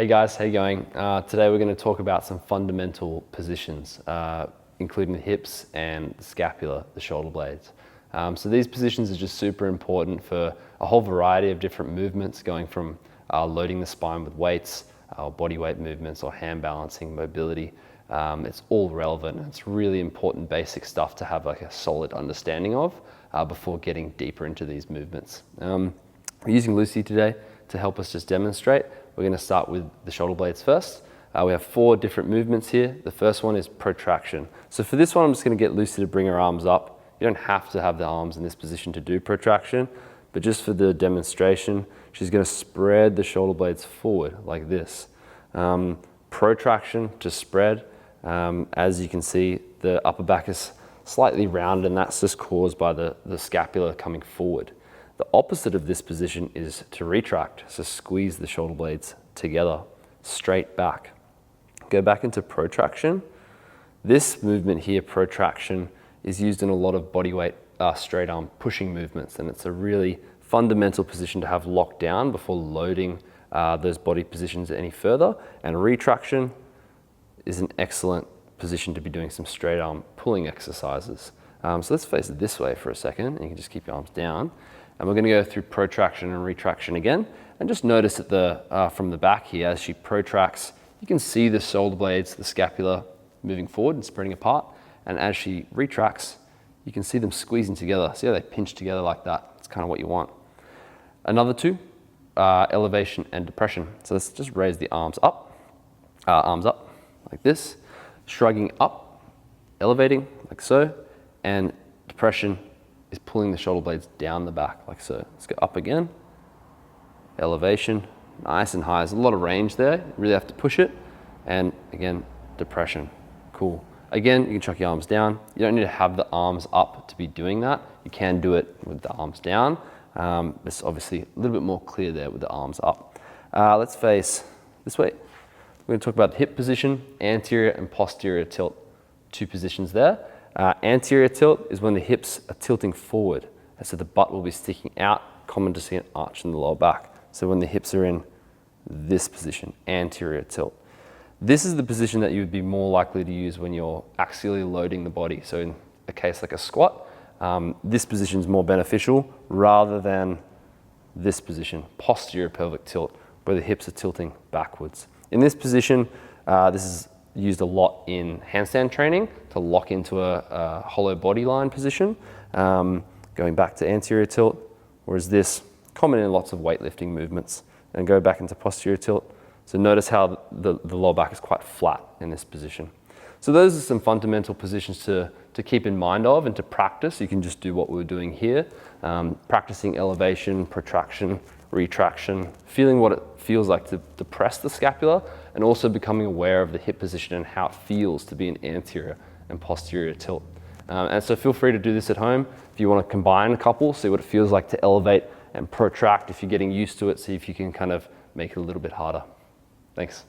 Hey guys, how you going? Today we're going to talk about some fundamental positions, including the hips and the scapula, the shoulder blades. So these positions are just super important for a whole variety of different movements, going from loading the spine with weights, body weight movements, or hand balancing, mobility. It's all relevant. It's really important basic stuff to have like a solid understanding of before getting deeper into these movements. We're using Lucy today to help us just demonstrate. We're going to start with the shoulder blades first. We have 4 different movements here. The first one is protraction. So for this one, I'm just going to get Lucy to bring her arms up. You don't have to have the arms in this position to do protraction, but just for the demonstration, she's going to spread the shoulder blades forward like this. Protraction to spread. As you can see, the upper back is slightly rounded, and that's just caused by the scapula coming forward. The opposite of this position is to retract, so squeeze the shoulder blades together, straight back. Go back into protraction. This movement here, protraction, is used in a lot of body weight straight arm pushing movements, and it's a really fundamental position to have locked down before loading those body positions any further. And retraction is an excellent position to be doing some straight arm pulling exercises. So let's face it this way for a second, and you can just keep your arms down. And we're going to go through protraction and retraction again. And just notice at from the back here, as she protracts, you can see the shoulder blades, the scapula moving forward and spreading apart. And as she retracts, you can see them squeezing together. See how they pinch together like that? It's kind of what you want. Another 2, elevation and depression. So let's just raise the arms up like this, shrugging up, elevating like so, and depression is pulling the shoulder blades down the back like so. Let's go up again. Elevation, nice and high. There's a lot of range there. You really have to push it. And again, depression. Cool. Again, you can chuck your arms down. You don't need to have the arms up to be doing that. You can do it with the arms down. It's obviously a little bit more clear there with the arms up. Let's face this way. We're going to talk about the hip position, anterior and posterior tilt. 2 positions there. Anterior tilt is when the hips are tilting forward, and so the butt will be sticking out, common to see an arch in the lower back. So when the hips are in this position, anterior tilt. This is the position that you would be more likely to use when you're axially loading the body. So in a case like a squat, this position is more beneficial rather than this position, posterior pelvic tilt, where the hips are tilting backwards. In this position, this is used a lot in handstand training to lock into a hollow body line position, going back to anterior tilt, whereas this common in lots of weightlifting movements. And go back into posterior tilt. So notice how the lower back is quite flat in this position. So those are some fundamental positions to keep in mind of and to practice. You can just do what we're doing here, practicing elevation, protraction, retraction, feeling what it feels like to depress the scapula, and also becoming aware of the hip position and how it feels to be an anterior and posterior tilt. And so feel free to do this at home. If you want to combine a couple, see what it feels like to elevate and protract. If you're getting used to it, see if you can kind of make it a little bit harder. Thanks.